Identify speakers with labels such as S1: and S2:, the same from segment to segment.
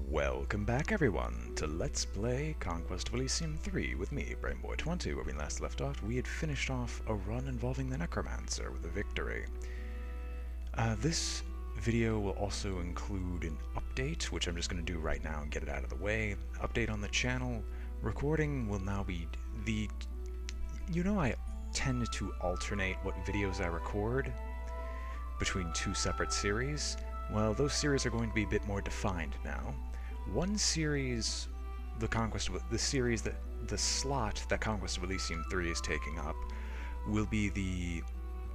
S1: Welcome back everyone to Let's Play Conquest of Elysium 3 with me, BrainBoy20. Where we last left off, we had finished off a run involving the Necromancer with a victory. This video will also include an update, which I'm just going to do right now and get it out of the way. Update on the channel. Recording will now be the... I tend to alternate what videos I record between two separate series. Well, those series are going to be a bit more defined now. One series, the slot that Conquest of Elysium 3 is taking up, will be the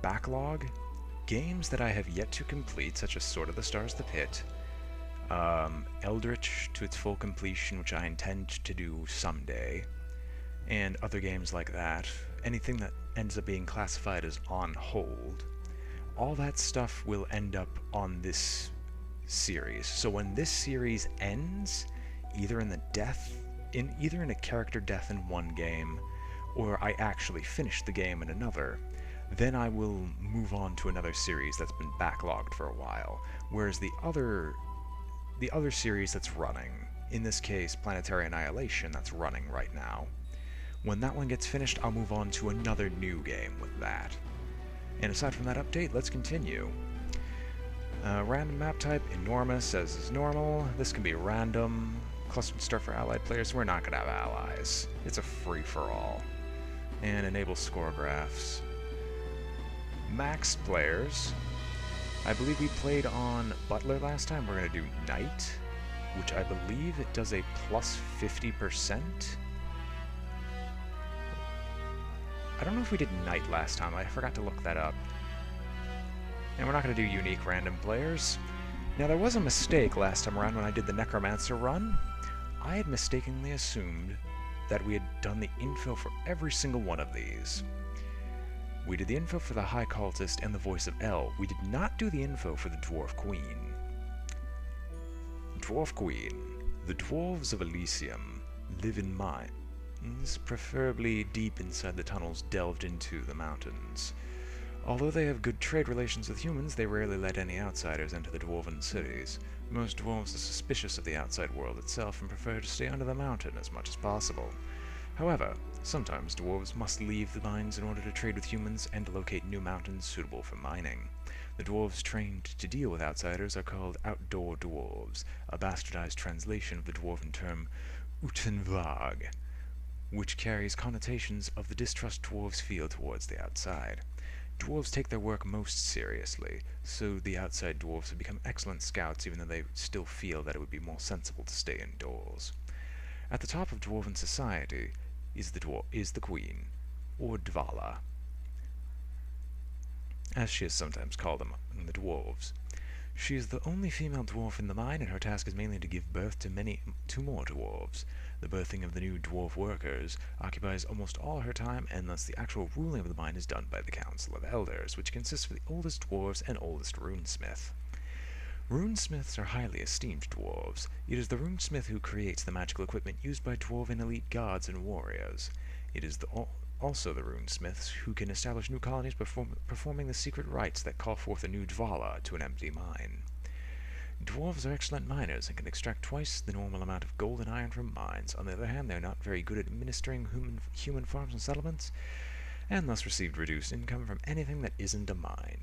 S1: backlog games that I have yet to complete, such as Sword of the Stars: The Pit, Eldritch to its full completion, which I intend to do someday, and other games like that. Anything that ends up being classified as on hold. All that stuff will end up on this series. So when this series ends, either in a character death in one game, or I actually finish the game in another, then I will move on to another series that's been backlogged for a while. Whereas the other series that's running, in this case Planetary Annihilation, that's running right now, when that one gets finished, I'll move on to another new game with that. And aside from that update, let's continue. Random map type, enormous, as is normal. This can be random. Clustered start for allied players. We're not going to have allies. It's a free-for-all. And enable score graphs. Max players. I believe we played on Butler last time. We're going to do Knight, which I believe it does a plus 50%. I don't know if we did Knight last time, I forgot to look that up. And we're not going to do unique random players. Now there was a mistake last time around when I did the Necromancer run. I had mistakenly assumed that we had done the info for every single one of these. We did the info for the High Cultist and the Voice of El. We did not do the info for the Dwarf Queen. Dwarf Queen. The Dwarves of Elysium live in mines, preferably deep inside the tunnels delved into the mountains. Although they have good trade relations with humans, they rarely let any outsiders into the dwarven cities. Most dwarves are suspicious of the outside world itself and prefer to stay under the mountain as much as possible. However, sometimes dwarves must leave the mines in order to trade with humans and to locate new mountains suitable for mining. The dwarves trained to deal with outsiders are called outdoor dwarves, a bastardized translation of the dwarven term Utenvag, which carries connotations of the distrust dwarves feel towards the outside. Dwarves take their work most seriously, so the outside dwarves have become excellent scouts even though they still feel that it would be more sensible to stay indoors. At the top of dwarven society is the Queen, or Dvala, as she is sometimes called among the dwarves. She is the only female dwarf in the mine, and her task is mainly to give birth to more dwarves. The birthing of the new dwarf workers occupies almost all her time, and thus the actual ruling of the mine is done by the Council of Elders, which consists of the oldest dwarves and oldest runesmith. Runesmiths are highly esteemed dwarves. It is the runesmith who creates the magical equipment used by dwarven elite gods and warriors. It is also the runesmiths who can establish new colonies performing the secret rites that call forth a new Dvala to an empty mine. Dwarves are excellent miners and can extract twice the normal amount of gold and iron from mines. On the other hand, they are not very good at administering human farms and settlements, and thus receive reduced income from anything that isn't a mine.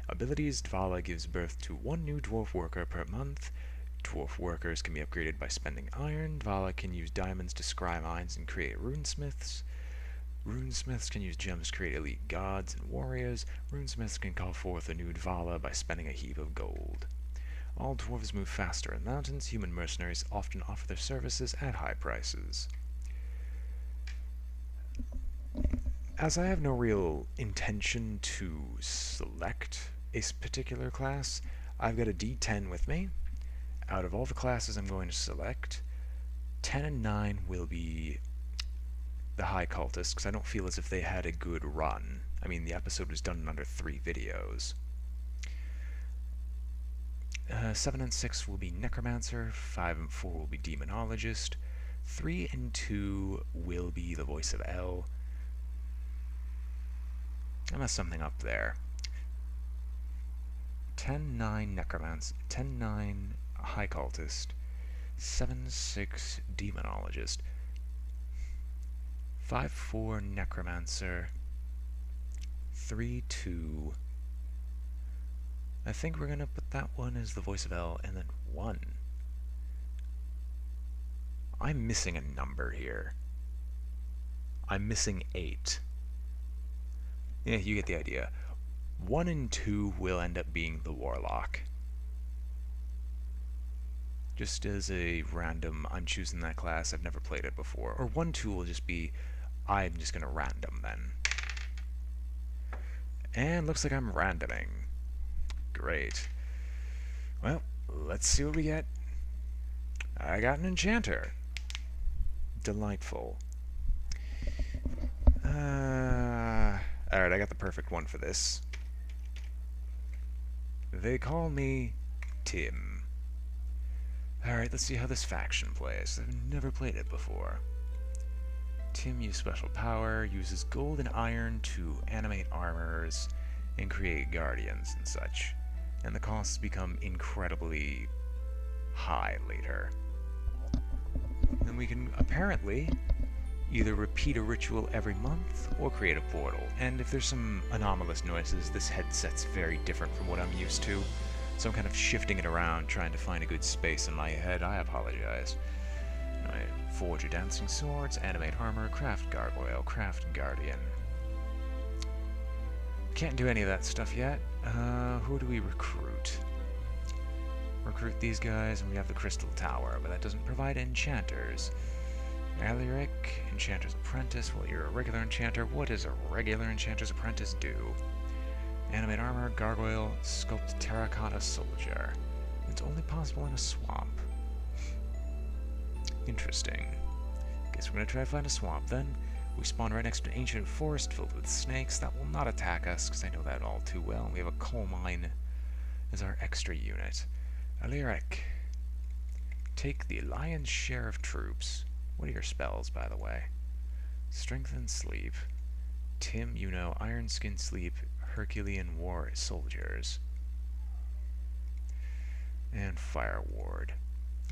S1: Abilities: Dvala gives birth to one new dwarf worker per month. Dwarf workers can be upgraded by spending iron. Dvala can use diamonds to scry mines and create runesmiths. Runesmiths can use gems to create elite gods and warriors. Runesmiths can call forth a new Dvala by spending a heap of gold. All dwarves move faster in mountains. Human mercenaries often offer their services at high prices. As I have no real intention to select a particular class, I've got a D10 with me. Out of all the classes I'm going to select, 10 and 9 will be the High Cultist, because I don't feel as if they had a good run. I mean, the episode was done in under 3 videos. 7 and 6 will be Necromancer, 5 and 4 will be Demonologist, 3 and 2 will be the Voice of El. I messed something up there. 10-9 Necromancer, 10-9 High Cultist, 7-6 Demonologist. 5-4 Necromancer. 3-2. I think we're gonna put that one as the voice of L, and then 1. I'm missing a number here. I'm missing 8. Yeah, you get the idea. 1 and 2 will end up being the Warlock. Just as a random, I'm choosing that class, I've never played it before. Or 1, 2 will just be, I'm just gonna random then. And looks like I'm randoming. Great. Well, let's see what we get. I got an enchanter. Delightful. Alright, I got the perfect one for this. They call me Tim. Alright, let's see how this faction plays. I've never played it before. Tim uses special power, uses gold and iron to animate armors and create guardians and such. And the costs become incredibly high later. And we can apparently either repeat a ritual every month or create a portal. And if there's some anomalous noises, this headset's very different from what I'm used to. So I'm kind of shifting it around, trying to find a good space in my head. I apologize. Anyway, forge a dancing swords, animate armor, craft gargoyle, craft guardian. Can't do any of that stuff yet. Who do we recruit? Recruit these guys, and we have the Crystal Tower, but that doesn't provide enchanters. Alaric, Enchanter's Apprentice. Well, you're a regular enchanter. What does a regular Enchanter's Apprentice do? Animate armor, gargoyle, sculpt terracotta soldier. It's only possible in a swamp. Interesting. Guess we're gonna try to find a swamp then. We spawn right next to an ancient forest filled with snakes. That will not attack us, because I know that all too well. We have a coal mine as our extra unit. Alaric, take the lion's share of troops. What are your spells, by the way? Strengthen sleep. Tim, you know, Iron Skin Sleep, Herculean War Soldiers. And Fire Ward.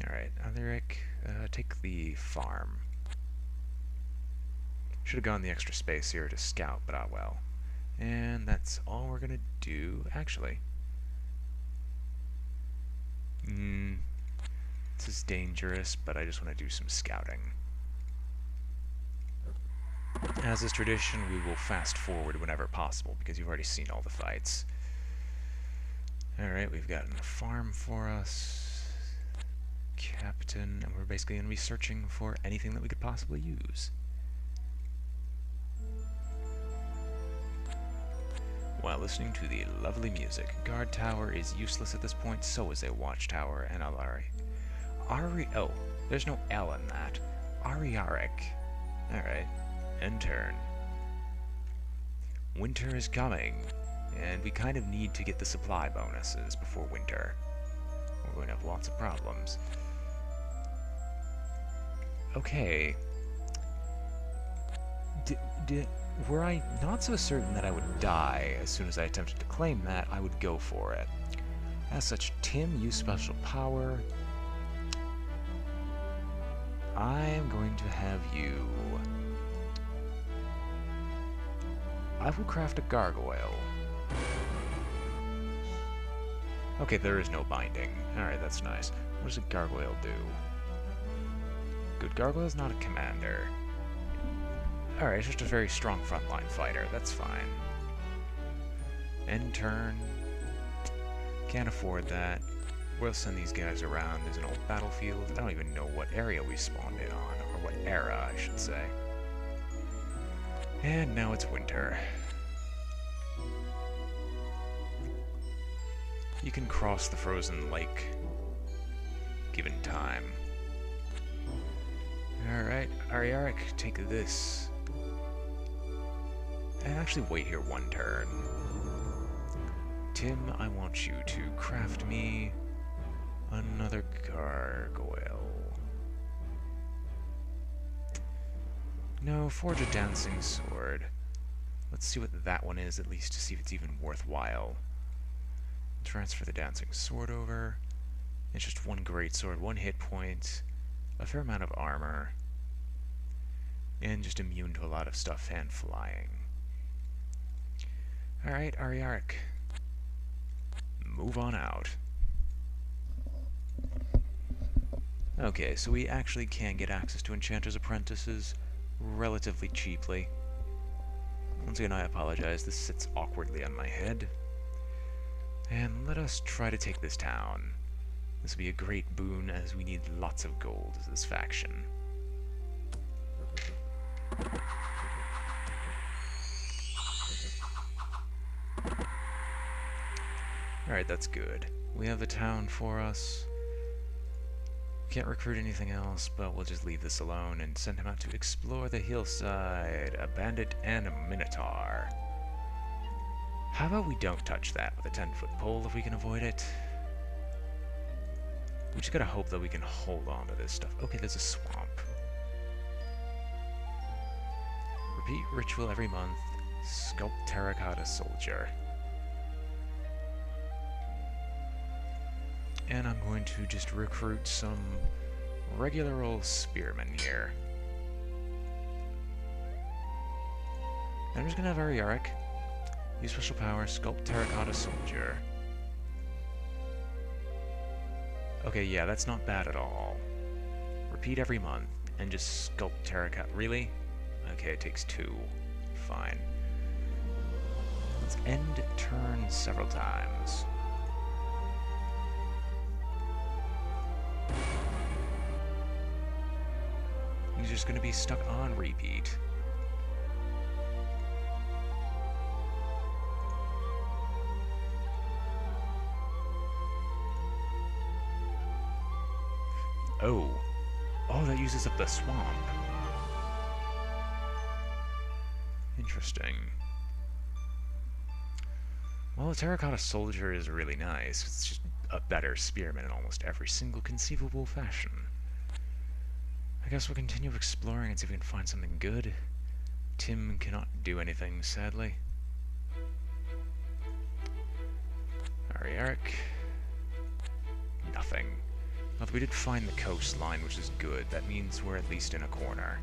S1: Alright, Alaric, take the farm. Should have gone the extra space here to scout, but ah well. And that's all we're gonna do, actually. This is dangerous, but I just want to do some scouting. As is tradition, we will fast forward whenever possible, because you've already seen all the fights. Alright, we've gotten a farm for us. Captain, and we're basically going to be searching for anything that we could possibly use. While listening to the lovely music, guard tower is useless at this point, so is a watchtower and Alari. Oh, there's no L in that. Ariaric. Alright. End turn. Winter is coming, and we kind of need to get the supply bonuses before winter. We're going to have lots of problems. Okay. Were I not so certain that I would die as soon as I attempted to claim that, I would go for it. As such, Tim, use special power. I am going to have you... I will craft a gargoyle. Okay, there is no binding. Alright, that's nice. What does a gargoyle do? Good, gargoyle is not a commander. Alright, it's just a very strong frontline fighter. That's fine. End turn. Can't afford that. We'll send these guys around. There's an old battlefield. I don't even know what area we spawned in on, or what era, I should say. And now it's winter. You can cross the frozen lake, given time. Alright, Ariaric, take this. And actually wait here one turn. Tim, I want you to craft me another gargoyle. No, forge a dancing sword. Let's see what that one is, at least to see if it's even worthwhile. Transfer the dancing sword over. It's just one greatsword, 1 hit point, a fair amount of armor, and just immune to a lot of stuff and flying. Alright, Ariarik. Move on out. Okay, so we actually can get access to Enchanter's Apprentices relatively cheaply. Once again, I apologize, this sits awkwardly on my head. And let us try to take this town. This will be a great boon, as we need lots of gold as this faction. Alright, that's good. We have the town for us. Can't recruit anything else, but we'll just leave this alone and send him out to explore the hillside. A bandit and a minotaur. How about we don't touch that with a 10-foot pole if we can avoid it? We just gotta hope that we can hold on to this stuff. Okay, there's a swamp. Repeat ritual every month. Sculpt terracotta soldier. And I'm going to just recruit some regular old spearmen here. And I'm just gonna have Ariarik use special power, sculpt terracotta soldier. Okay, yeah, that's not bad at all. Repeat every month, and just sculpt terracotta. Really? Okay, it takes 2. Fine. Let's end turn several times. He's just gonna be stuck on repeat. Oh. Oh, that uses up the swamp. Interesting. Well, the terracotta soldier is really nice. It's just a better spearman in almost every single conceivable fashion. I guess we'll continue exploring and see if we can find something good. Tim cannot do anything, sadly. Ariarik. Nothing. Although we did find the coastline, which is good. That means we're at least in a corner.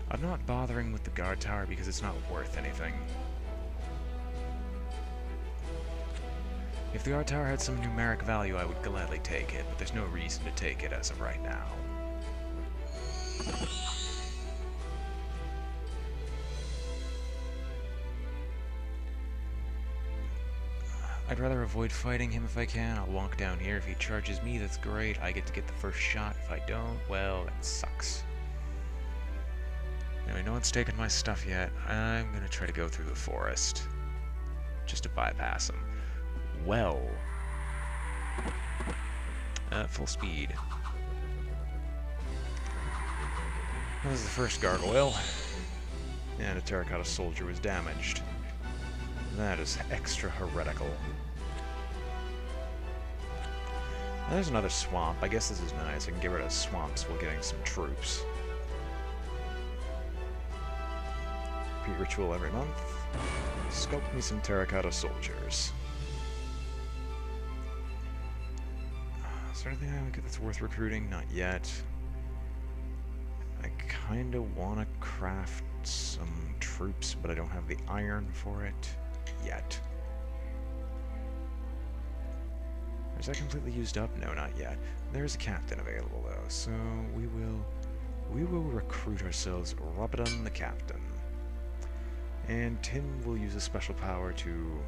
S1: I'm not bothering with the guard tower because it's not worth anything. If the guard tower had some numeric value, I would gladly take it, but there's no reason to take it as of right now. I'd rather avoid fighting him if I can. I'll walk down here. If he charges me, that's great. I get to get the first shot. If I don't, well, that sucks. Anyway, no one's taken my stuff yet. I'm gonna try to go through the forest, just to bypass him. Well. Full speed. That was the first gargoyle. And a terracotta soldier was damaged. That is extra heretical. There's another swamp. I guess this is nice. I can get rid of swamps while getting some troops. Repeat ritual every month. Sculpt me some terracotta soldiers. Is there anything that's worth recruiting? Not yet. I kinda wanna craft some troops, but I don't have the iron for it yet. Is that completely used up? No, not yet. There's a captain available though, so we will recruit ourselves Robin the captain. And Tim will use a special power to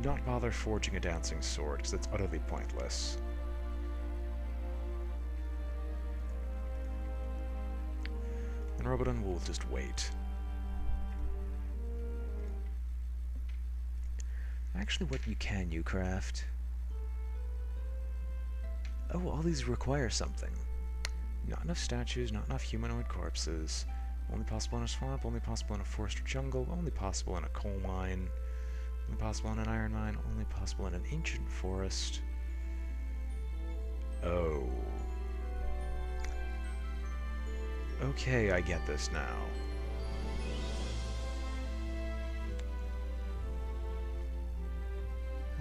S1: not bother forging a dancing sword, because that's utterly pointless. And Robin will just wait. Actually, what can you craft? Oh, all these require something. Not enough statues, not enough humanoid corpses. Only possible in a swamp, only possible in a forest or jungle, only possible in a coal mine, only possible in an iron mine, only possible in an ancient forest. Oh. Okay, I get this now.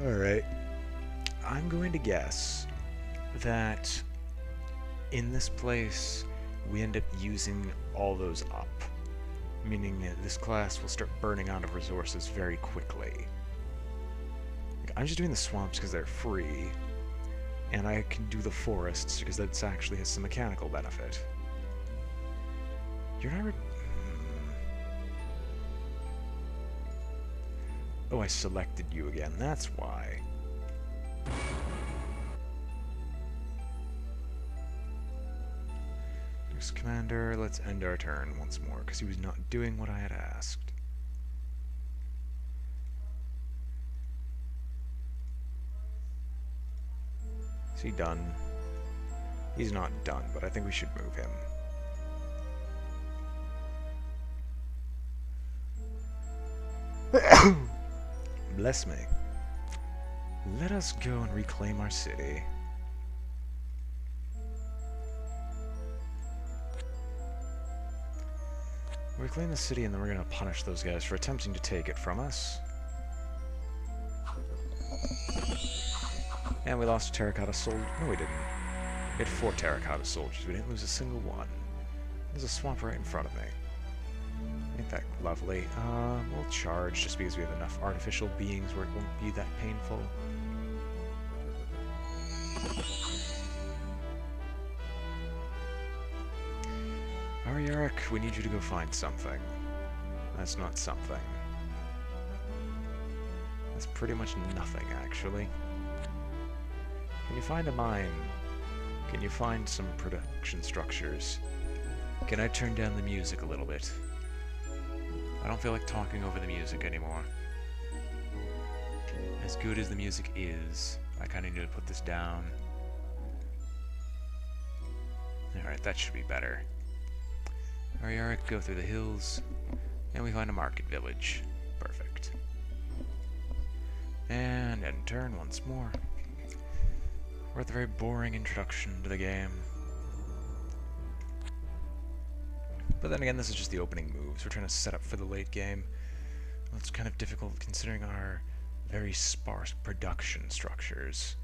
S1: Alright. I'm going to guess that in this place we end up using all those up, meaning that this class will start burning out of resources very quickly. I'm just doing the swamps because they're free, and I can do the forests because that actually has some mechanical benefit. You're not... Oh, I selected you again, that's why. Next commander, let's end our turn once more, because he was not doing what I had asked. Is he done? He's not done, but I think we should move him. Bless me. Let us go and reclaim our city. Reclaim the city and then we're going to punish those guys for attempting to take it from us. And we lost a terracotta soldier. No, we didn't. We had 4 terracotta soldiers. We didn't lose a single one. There's a swamp right in front of me. Ain't that lovely? We'll charge just because we have enough artificial beings where it won't be that painful. Ariarik, we need you to go find something. That's not something. That's pretty much nothing, actually. Can you find a mine? Can you find some production structures? Can I turn down the music a little bit? I don't feel like talking over the music anymore. As good as the music is, I kind of need to put this down. Alright, that should be better. Ariarik, go through the hills, and we find a market village. Perfect. And end turn once more. We're at the very boring introduction to the game. But then again, this is just the opening moves. We're trying to set up for the late game. Well, it's kind of difficult considering our very sparse production structures.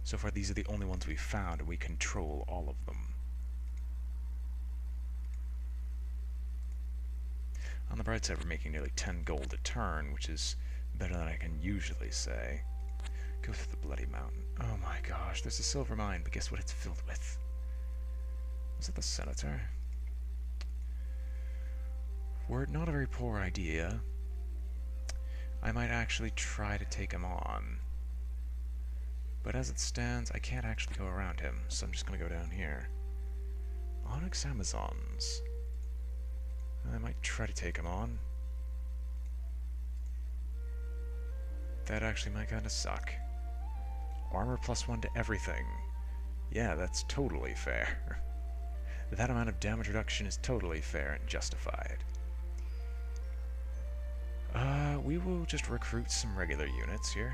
S1: So far, these are the only ones we've found, and we control all of them. On the bright side, we're making nearly 10 gold a turn, which is better than I can usually say. Go through the bloody mountain. Oh my gosh, there's a silver mine, but guess what it's filled with? Was it the senator? Were it not a very poor idea, I might actually try to take him on. But as it stands, I can't actually go around him, so I'm just going to go down here. Onyx Amazons. I might try to take him on. That actually might kind of suck. Armor +1 to everything. Yeah, that's totally fair. That amount of damage reduction is totally fair and justified. We will just recruit some regular units here.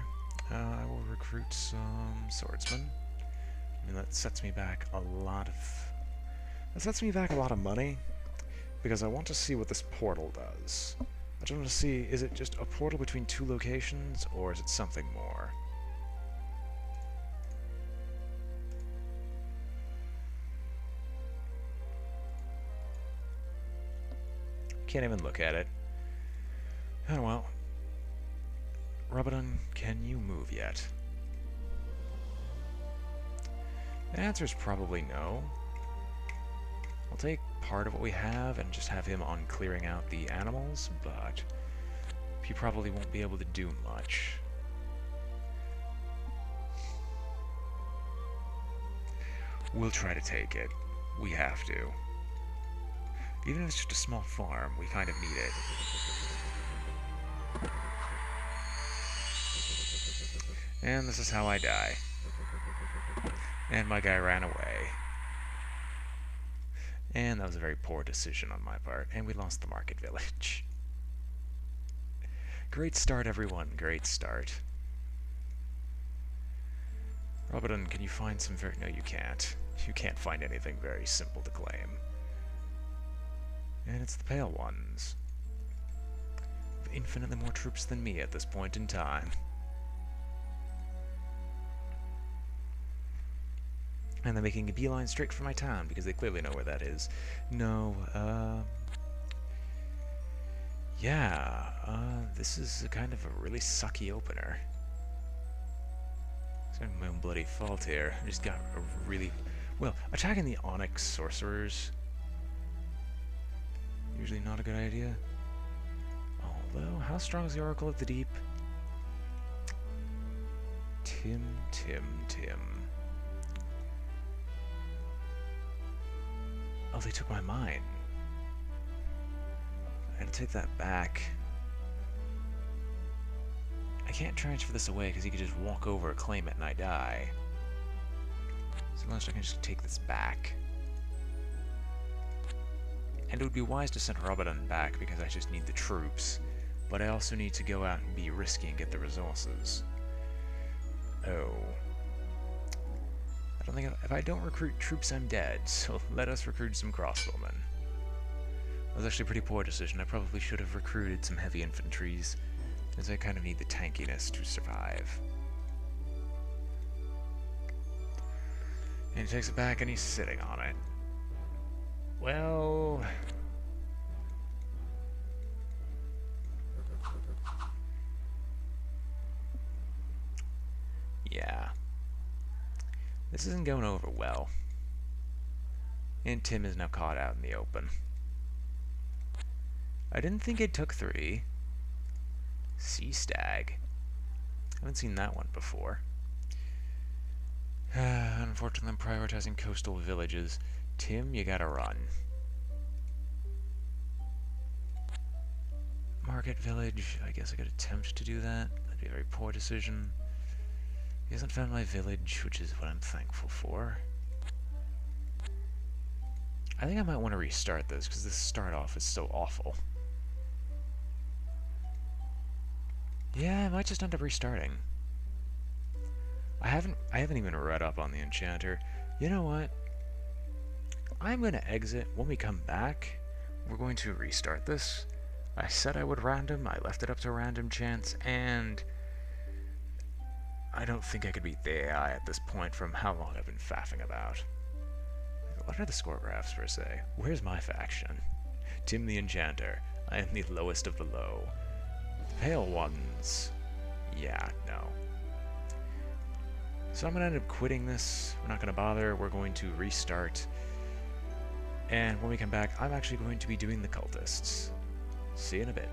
S1: I will recruit some swordsmen. I mean, that sets me back a lot of... That sets me back a lot of money, because I want to see what this portal does. I just want to see, is it just a portal between 2 locations, or is it something more? Can't even look at it. Oh well. Rabadon, can you move yet? The answer is probably no. I'll take part of what we have and just have him on clearing out the animals, but he probably won't be able to do much. We'll try to take it. We have to. Even if it's just a small farm, we kind of need it. And this is how I die. And my guy ran away. And that was a very poor decision on my part. And we lost the market village. Great start, everyone. Great start. Rabadon, can you find some very... No, you can't. You can't find anything very simple to claim. And it's the Pale Ones. With infinitely more troops than me at this point in time. And they're making a beeline straight for my town, because they clearly know where that is. No, yeah, this is a kind of a really sucky opener. It's not my own bloody fault here. I just got a really... Well, attacking the Onyx sorcerers... usually not a good idea. Although, how strong is the Oracle of the Deep? Tim. Oh, they took my mine. I gotta take that back. I can't transfer this away because he could just walk over, claim it, and I die. So unless I can just take this back. And it would be wise to send Robodon back because I just need the troops. But I also need to go out and be risky and get the resources. Oh. I don't think if I don't recruit troops, I'm dead, so let us recruit some crossbowmen. That was actually a pretty poor decision. I probably should have recruited some heavy infantries, as I kind of need the tankiness to survive. And he takes it back and he's sitting on it. Well... yeah. This isn't going over well. And Tim is now caught out in the open. I didn't think it took 3. Sea Stag. Haven't seen that one before. Unfortunately, I'm prioritizing coastal villages. Tim, you gotta run. Market village. I guess I could attempt to do that. That'd be a very poor decision. He hasn't found my village, which is what I'm thankful for. I think I might want to restart this, because this start off is so awful. Yeah, I might just end up restarting. I haven't even read up on the enchanter. You know what? I'm gonna exit. When we come back, we're going to restart this. I said I would random, I left it up to random chance, and I don't think I could beat the AI at this point from how long I've been faffing about. What are the score graphs per se? Where's my faction? Tim the Enchanter. I am the lowest of the low. Pale ones. Yeah, no. So I'm going to end up quitting this. We're not going to bother. We're going to restart. And when we come back, I'm actually going to be doing the cultists. See you in a bit.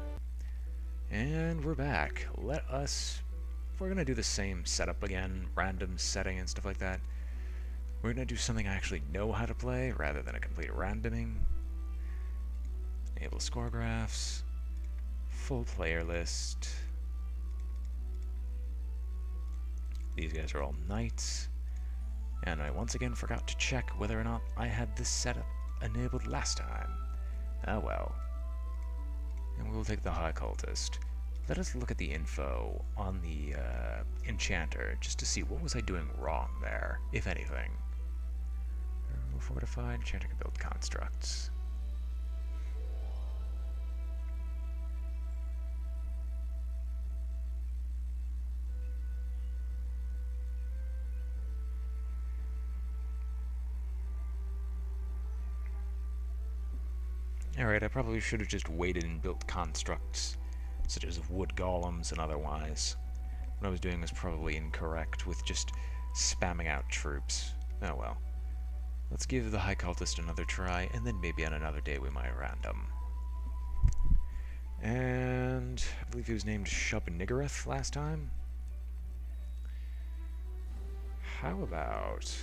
S1: And we're back. We're going to do the same setup again, random setting and stuff like that. We're going to do something I actually know how to play, rather than a complete randoming. Enable score graphs. Full player list. These guys are all knights. And I once again forgot to check whether or not I had this setup enabled last time. Ah well. And we'll take the High Cultist. Let us look at the info on the Enchanter, just to see what was I doing wrong there, if anything. Fortified, Enchanter can build constructs. Alright, I probably should have just waited and built constructs, such as wood golems and otherwise. What I was doing was probably incorrect with just spamming out troops. Oh well. Let's give the High Cultist another try, and then maybe on another day we might random. And I believe he was named Shub-Niggurath last time. How about...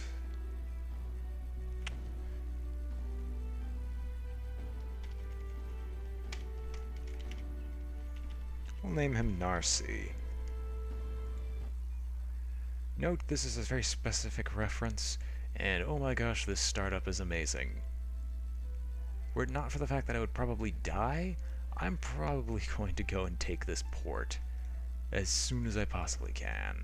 S1: we'll name him Narcy. Note, this is a very specific reference, and oh my gosh, this startup is amazing. Were it not for the fact that I would probably die, I'm probably going to go and take this port as soon as I possibly can.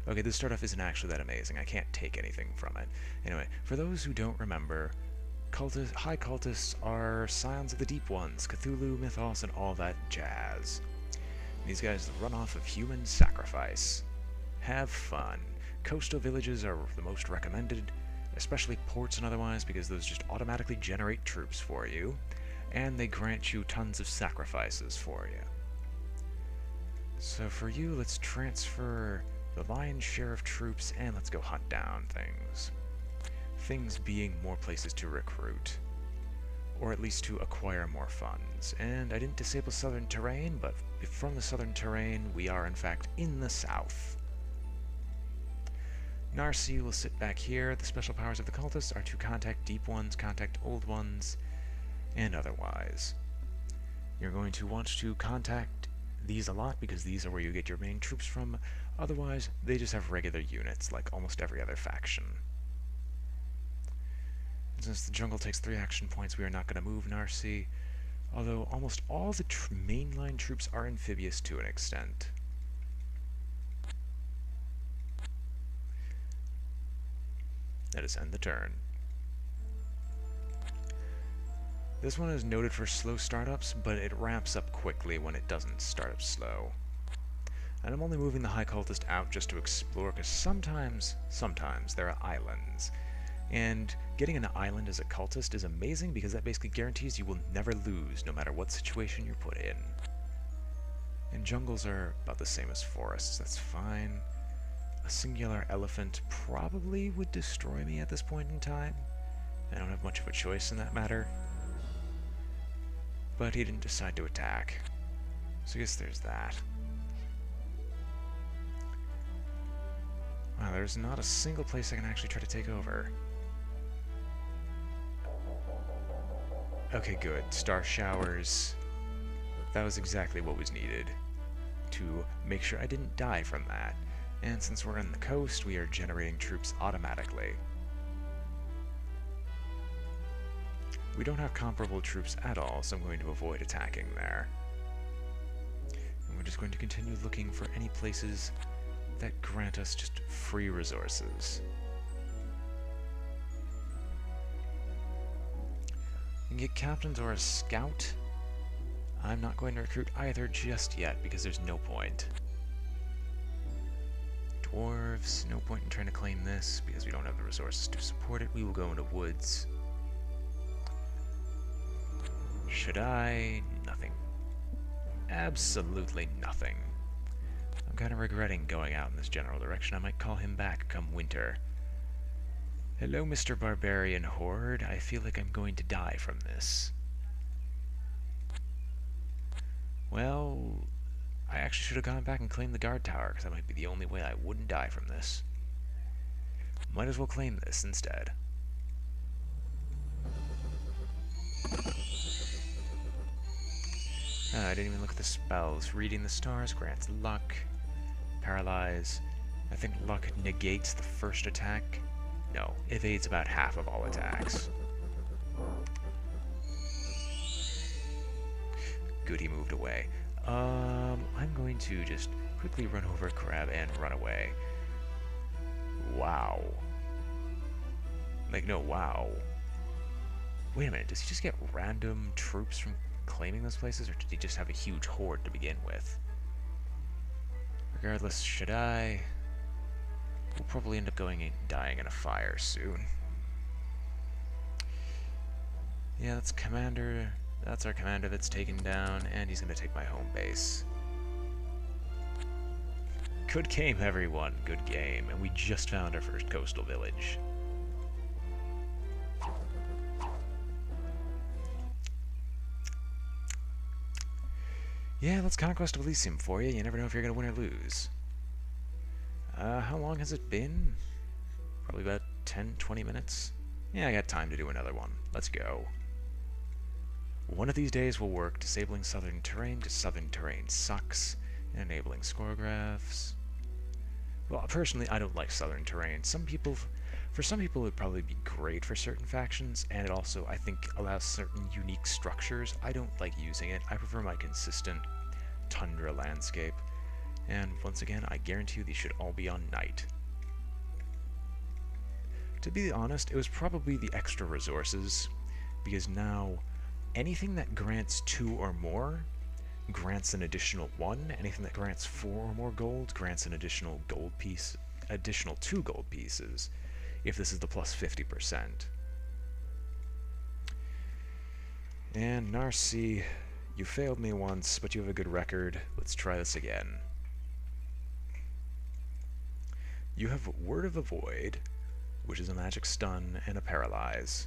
S1: Okay, this startup isn't actually that amazing. I can't take anything from it. Anyway, for those who don't remember, High Cultists are Scions of the Deep Ones, Cthulhu, Mythos, and all that jazz. These guys run off of human sacrifice. Have fun. Coastal villages are the most recommended, especially ports and otherwise, because those just automatically generate troops for you, and they grant you tons of sacrifices for you. So for you, let's transfer the lion's share of troops, and let's go hunt down things. Things being more places to recruit, or at least to acquire more funds. And I didn't disable southern terrain, but from the southern terrain, we are in fact in the south. Narsi will sit back here. The special powers of the cultists are to contact deep ones, contact old ones, and otherwise. You're going to want to contact these a lot because these are where you get your main troops from. Otherwise, they just have regular units like almost every other faction. Since the jungle takes 3 action points, we are not going to move Narsi, although almost all the mainline troops are amphibious to an extent. Let us end the turn. This one is noted for slow startups, but it ramps up quickly when it doesn't start up slow. And I'm only moving the High Cultist out just to explore, because sometimes there are islands. And getting an island as a cultist is amazing because that basically guarantees you will never lose, no matter what situation you're put in. And jungles are about the same as forests, that's fine. A singular elephant probably would destroy me at this point in time. I don't have much of a choice in that matter. But he didn't decide to attack. So I guess there's that. Wow, there's not a single place I can actually try to take over. Okay, good. Star showers. That was exactly what was needed to make sure I didn't die from that. And since we're on the coast, we are generating troops automatically. We don't have comparable troops at all, so I'm going to avoid attacking there. And we're just going to continue looking for any places that grant us just free resources. You can get captains or a scout. I'm not going to recruit either just yet because there's no point. Dwarves, no point in trying to claim this because we don't have the resources to support it. We will go into woods. Should I? Nothing. Absolutely nothing. I'm kind of regretting going out in this general direction. I might call him back come winter. Hello, Mr. Barbarian Horde. I feel like I'm going to die from this. Well, I actually should have gone back and claimed the guard tower, because that might be the only way I wouldn't die from this. Might as well claim this instead. I didn't even look at the spells. Reading the stars grants luck. Paralyze. I think luck negates the first attack. No, evades about half of all attacks. Good, he moved away. I'm going to just quickly run over, grab, and run away. Wow. Like, no, wow. Wait a minute, does he just get random troops from claiming those places, or did he just have a huge horde to begin with? Regardless, should I? We'll probably end up dying in a fire soon. Yeah, that's commander. That's our commander that's taken down, and he's going to take my home base. Good game, everyone. Good game. And we just found our first coastal village. Yeah, that's Conquest of Elysium for you. You never know if you're going to win or lose. How long has it been? Probably about 10-20 minutes. Yeah, I got time to do another one. Let's go. One of these days will work, disabling southern terrain, because southern terrain sucks, and enabling scoregraphs. Well, personally, I don't like southern terrain. For some people, it would probably be great for certain factions, and it also, I think, allows certain unique structures. I don't like using it. I prefer my consistent tundra landscape. And once again, I guarantee you these should all be on night. To be honest, it was probably the extra resources, because now anything that grants 2 or more grants an additional 1. Anything that grants 4 or more gold grants an additional gold piece additional 2 gold pieces if this is the plus 50%. And Narcy, you failed me once, but you have a good record. Let's try this again. You have Word of the Void, which is a magic stun and a paralyze.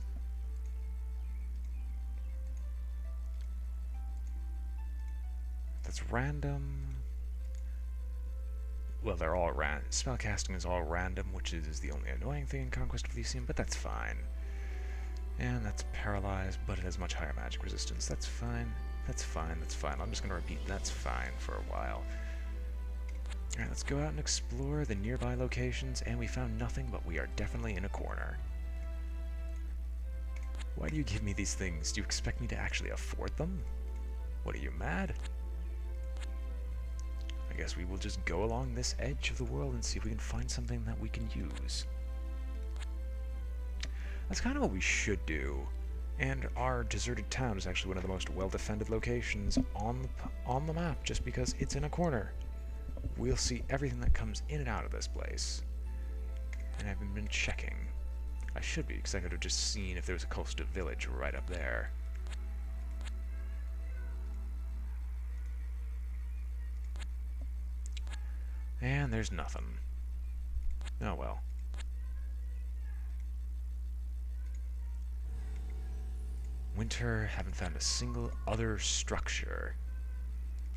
S1: That's random. Well, they're all random. Spellcasting is all random, which is the only annoying thing in Conquest of Elysium, but that's fine. And that's paralyzed, but it has much higher magic resistance. That's fine. That's fine. That's fine. I'm just going to repeat that's fine for a while. Alright, let's go out and explore the nearby locations, and we found nothing, but we are definitely in a corner. Why do you give me these things? Do you expect me to actually afford them? What, are you mad? I guess we will just go along this edge of the world and see if we can find something that we can use. That's kind of what we should do. And our deserted town is actually one of the most well-defended locations on the map, just because it's in a corner. We'll see everything that comes in and out of this place. And I haven't been checking. I should be, because I could have just seen if there was a coastal village right up there. And there's nothing. Oh well. Winter, haven't found a single other structure.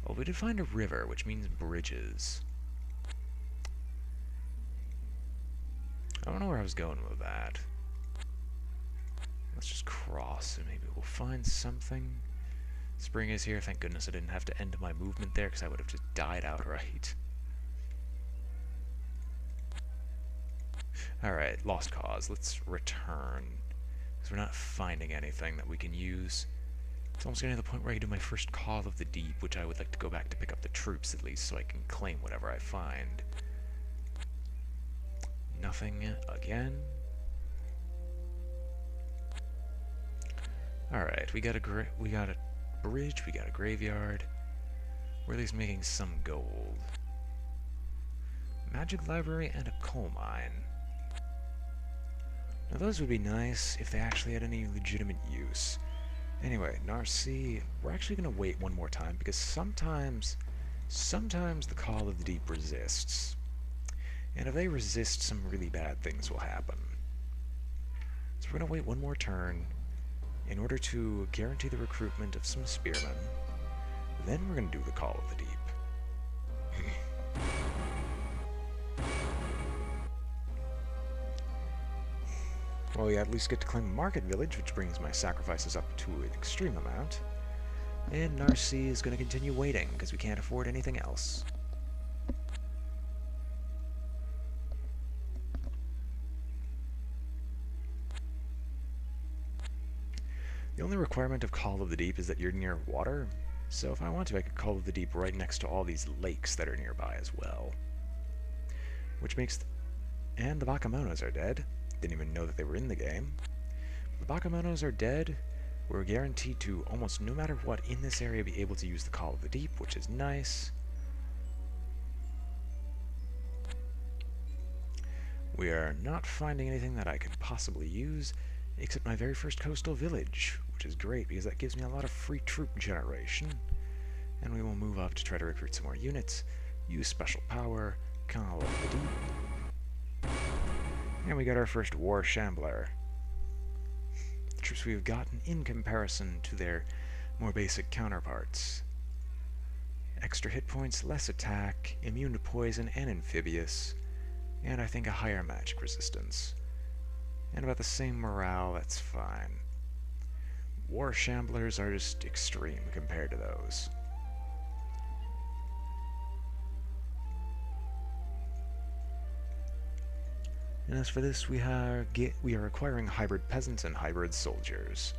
S1: Oh, we did find a river, which means bridges. I don't know where I was going with that. Let's just cross and maybe we'll find something. Spring is here. Thank goodness I didn't have to end my movement there, because I would have just died outright. Alright, lost cause. Let's return. Because we're not finding anything that we can use. It's almost getting to the point where I can do my first Call of the Deep, which I would like to go back to pick up the troops at least, so I can claim whatever I find. Nothing again. Alright, we got a bridge, we got a graveyard. We're at least making some gold. Magic library and a coal mine. Now those would be nice if they actually had any legitimate use. Anyway, Narcy, we're actually going to wait one more time, because sometimes the Call of the Deep resists. And if they resist, some really bad things will happen. So we're going to wait one more turn in order to guarantee the recruitment of some spearmen. Then we're going to do the Call of the Deep. Well, we at least get to claim Market Village, which brings my sacrifices up to an extreme amount. And Narcy is going to continue waiting, because we can't afford anything else. The only requirement of Call of the Deep is that you're near water, so if I want to, I could Call of the Deep right next to all these lakes that are nearby as well. Which makes... And the Bakemonos are dead. Didn't even know that they were in the game. The Bakemonos are dead. We're guaranteed to, almost no matter what in this area, be able to use the Call of the Deep, which is nice. We are not finding anything that I could possibly use, except my very first coastal village, which is great because that gives me a lot of free troop generation. And we will move up to try to recruit some more units, use special power, Call of the Deep. And we got our first War Shambler. The troops we have gotten in comparison to their more basic counterparts. Extra hit points, less attack, immune to poison and amphibious, and I think a higher magic resistance. And about the same morale, that's fine. War Shamblers are just extreme compared to those. And as for this, we are acquiring hybrid peasants and hybrid soldiers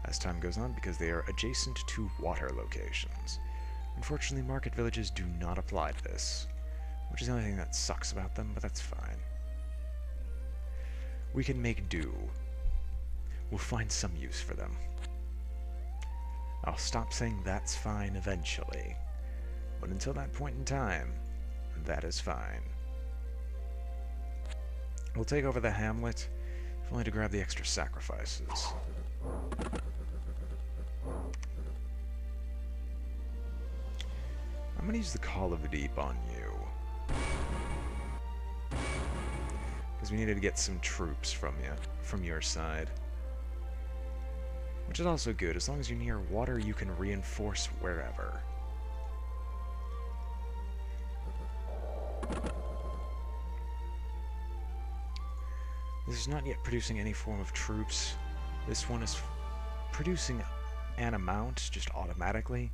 S1: as time goes on, because they are adjacent to water locations. Unfortunately, market villages do not apply to this, which is the only thing that sucks about them, but that's fine. We can make do. We'll find some use for them. I'll stop saying that's fine eventually, but until that point in time, that is fine. We'll take over the hamlet, if only to grab the extra sacrifices. I'm gonna use the Call of the Deep on you. Because we needed to get some troops from your side. Which is also good, as long as you're near water you can reinforce wherever. This is not yet producing any form of troops. This one is producing an amount, just automatically.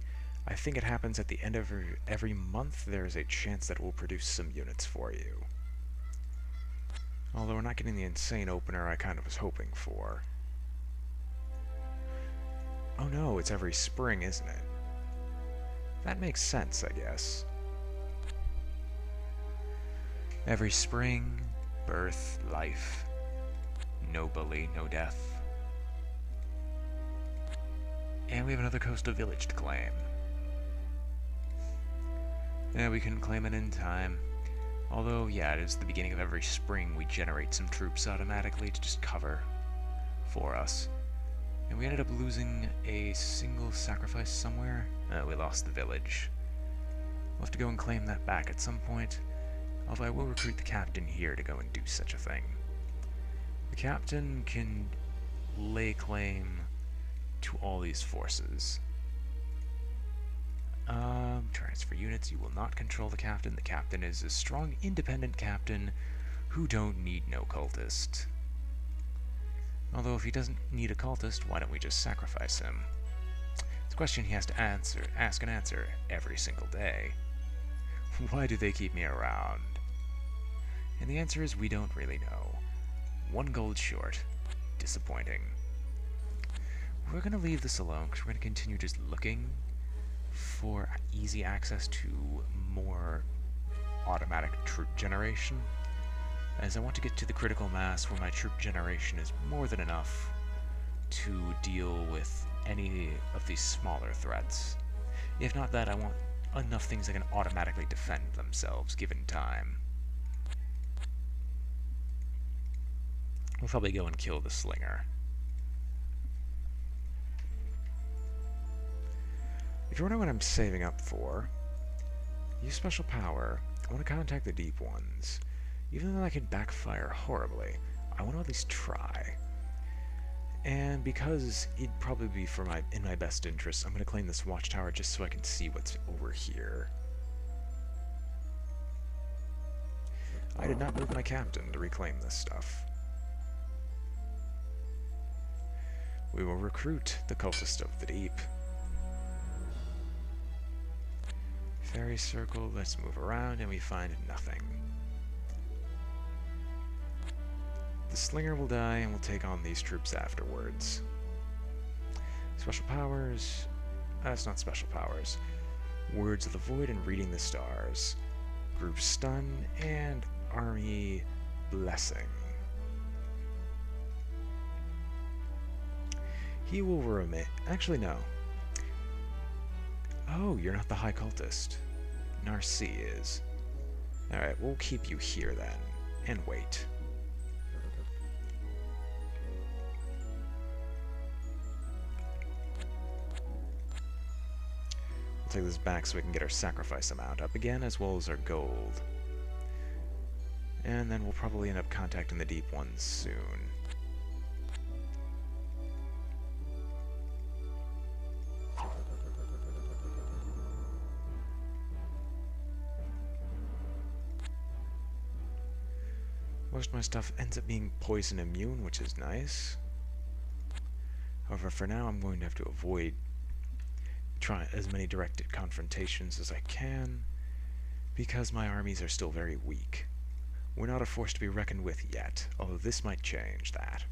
S1: I think it happens at the end of every month. There is a chance that it will produce some units for you. Although we're not getting the insane opener I kind of was hoping for. Oh no, it's every spring, isn't it? That makes sense, I guess. Every spring, birth, life. No bully, no death. And we have another coastal village to claim. Yeah, we can claim it in time. Although, yeah, it is the beginning of every spring we generate some troops automatically to just cover for us. And we ended up losing a single sacrifice somewhere. We lost the village. We'll have to go and claim that back at some point. Although I will recruit the captain here to go and do such a thing. The captain can lay claim to all these forces. Transfer units. You will not control the captain. The captain is a strong, independent captain who don't need no cultist. Although if he doesn't need a cultist, why don't we just sacrifice him? It's a question he has to ask and answer every single day. Why do they keep me around? And the answer is we don't really know. 1 gold short. Disappointing. We're going to leave this alone because we're going to continue just looking for easy access to more automatic troop generation, as I want to get to the critical mass where my troop generation is more than enough to deal with any of these smaller threats. If not that, I want enough things that can automatically defend themselves given time. We'll probably go and kill the slinger. If you wonder what I'm saving up for, use special power. I want to contact the deep ones. Even though that could backfire horribly, I want to at least try. And because it'd probably be in my best interest, I'm going to claim this watchtower just so I can see what's over here. I did not move my captain to reclaim this stuff. We will recruit the cultist of the deep. Fairy circle, let's move around, and we find nothing. The slinger will die, and we'll take on these troops afterwards. Special powers... That's not special powers. Words of the Void and Reading the Stars. Group Stun, and Army Blessing. He will remain... Actually, no. Oh, you're not the High Cultist. Narcy is. Alright, we'll keep you here then, and wait. We'll take this back so we can get our sacrifice amount up again, as well as our gold. And then we'll probably end up contacting the deep ones soon. Most of my stuff ends up being poison immune, which is nice. However, for now I'm going to have to avoid trying as many directed confrontations as I can, because my armies are still very weak. We're not a force to be reckoned with yet, although this might change that.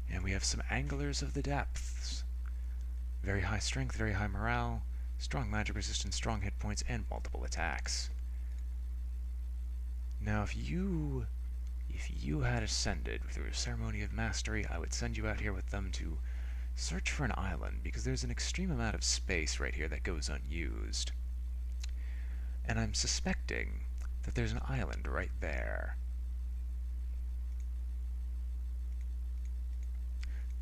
S1: And we have some Anglers of the Depths. Very high strength, very high morale, strong magic resistance, strong hit points, and multiple attacks. Now, if you had ascended through a ceremony of mastery, I would send you out here with them to Search for an island, because there's an extreme amount of space right here that goes unused. And I'm suspecting that there's an island right there.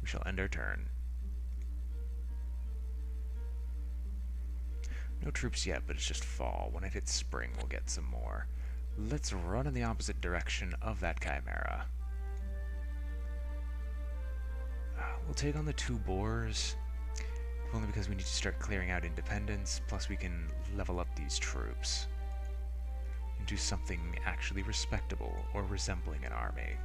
S1: We shall end our turn. No troops yet, but it's just fall. When it hits spring, we'll get some more. Let's run in the opposite direction of that chimera. We'll take on the 2 boars, only because we need to start clearing out independence, plus we can level up these troops into something actually respectable or resembling an army.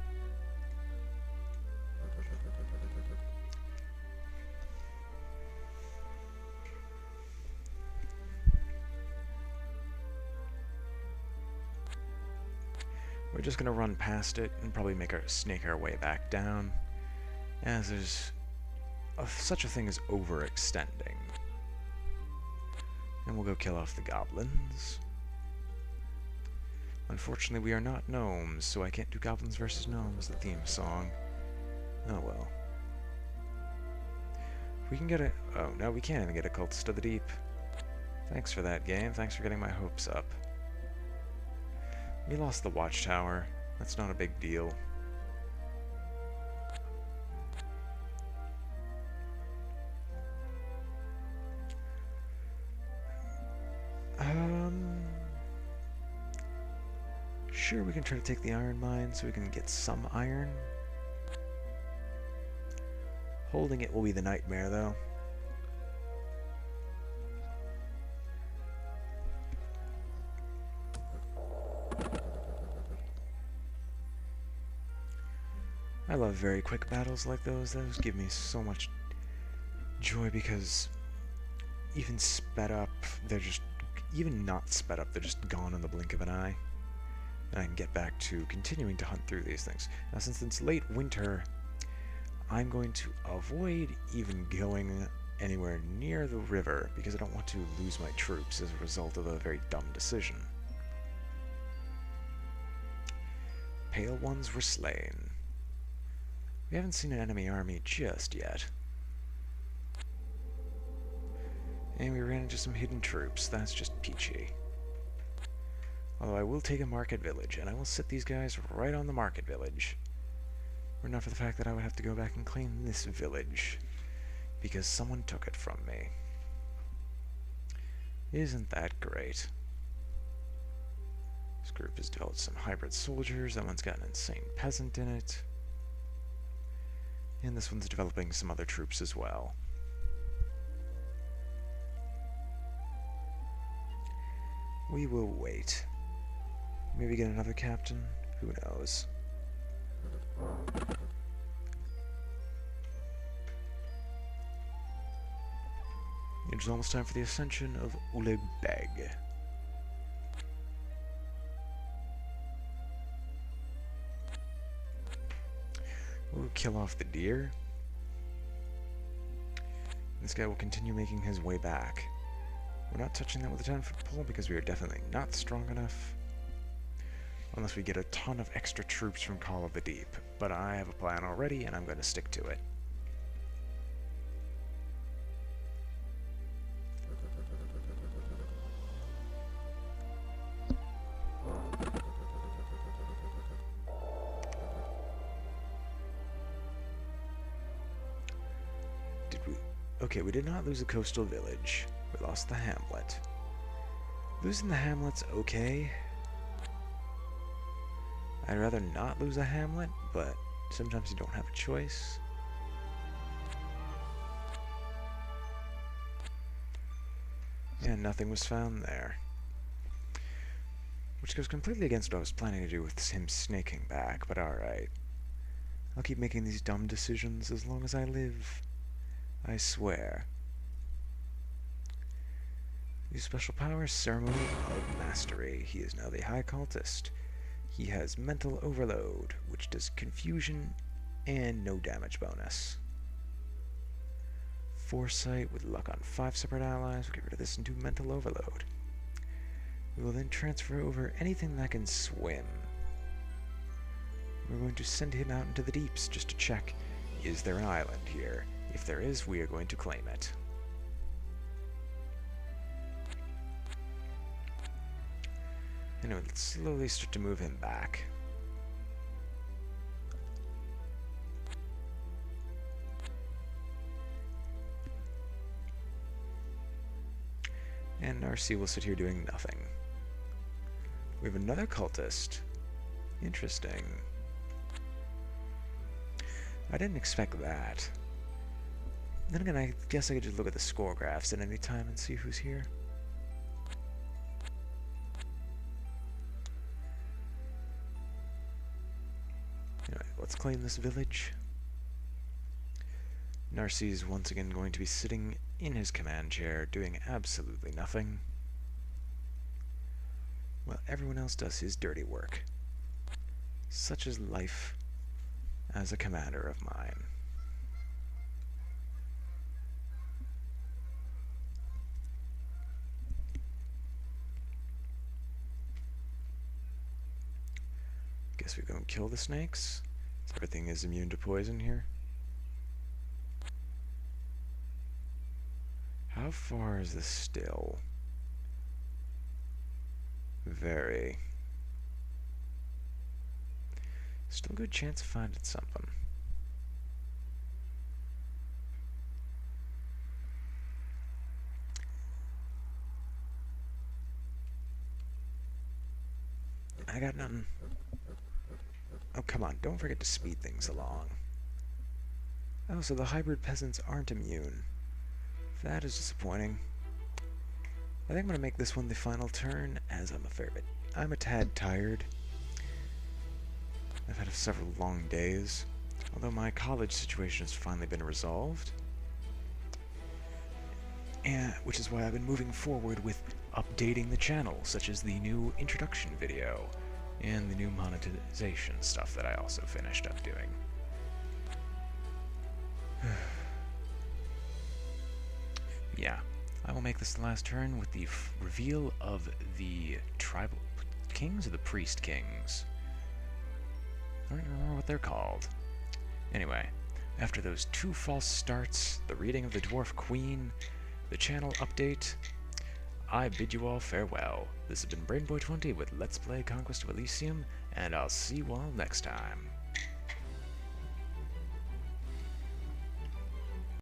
S1: We're just going to run past it and probably snake our way back down, as there's such a thing as overextending. And we'll go kill off the goblins. Unfortunately, we are not gnomes, so I can't do goblins versus gnomes, the theme song. Oh well. We can get a... Oh, no, we can't even get a Cultist of the Deep. Thanks for that, game. Thanks for getting my hopes up. We lost the watchtower. That's not a big deal. Sure, we can try to take the iron mine so we can get some iron. Holding it will be the nightmare, though. I love very quick battles like those. Those give me so much joy because even sped up, they're just... Even not sped up, they're just gone in the blink of an eye. And I can get back to continuing to hunt through these things. Now, since it's late winter, I'm going to avoid even going anywhere near the river because I don't want to lose my troops as a result of a very dumb decision. Pale ones were slain. We haven't seen an enemy army just yet. And we ran into some hidden troops. That's just peachy. Although I will take a market village, and I will sit these guys right on the market village. Were not for the fact that I would have to go back and claim this village, because someone took it from me. Isn't that great? This group has developed some hybrid soldiers. That one's got an insane peasant in it. And this one's developing some other troops as well. We will wait. Maybe get another captain? Who knows? It's almost time for the ascension of Uleg Beg. We'll kill off the deer. This guy will continue making his way back. We're not touching that with a 10-foot pole because we are definitely not strong enough. Unless we get a ton of extra troops from Call of the Deep. But I have a plan already, and I'm going to stick to it. Okay, we did not lose a coastal village. We lost the hamlet. Losing the hamlet's okay. I'd rather not lose a hamlet, but sometimes you don't have a choice. Yeah, nothing was found there. Which goes completely against what I was planning to do with him snaking back, but alright. I'll keep making these dumb decisions as long as I live. I swear. Use special powers, Ceremony of Mastery. He is now the High Cultist. He has Mental Overload, which does confusion and no damage bonus. Foresight with luck on 5 separate allies. We'll get rid of this and do Mental Overload. We will then transfer over anything that can swim. We're going to send him out into the deeps just to check, is there an island here? If there is, we are going to claim it. Anyway, let's slowly start to move him back. And Narcy will sit here doing nothing. We have another cultist. Interesting. I didn't expect that. Then again, I guess I could just look at the score graphs at any time and see who's here. Anyway, let's claim this village. Narcy is once again going to be sitting in his command chair, doing absolutely nothing, while everyone else does his dirty work. Such is life as a commander of mine. Guess we go and kill the snakes. Everything is immune to poison here. How far is this still? Very. Still a good chance of finding something. I got nothing. Oh, come on, don't forget to speed things along. Oh, so the hybrid peasants aren't immune. That is disappointing. I think I'm going to make this one the final turn, as I'm a tad tired. I've had several long days, although my college situation has finally been resolved. And which is why I've been moving forward with updating the channel, such as the new introduction video, and the new monetization stuff that I also finished up doing. Yeah, I will make this the last turn with the reveal of the tribal kings or the priest kings. I don't even remember what they're called. Anyway, after those 2 false starts, the reading of the Dwarf Queen, the channel update, I bid you all farewell. This has been BrainBoy 20 with Let's Play Conquest of Elysium, and I'll see you all next time.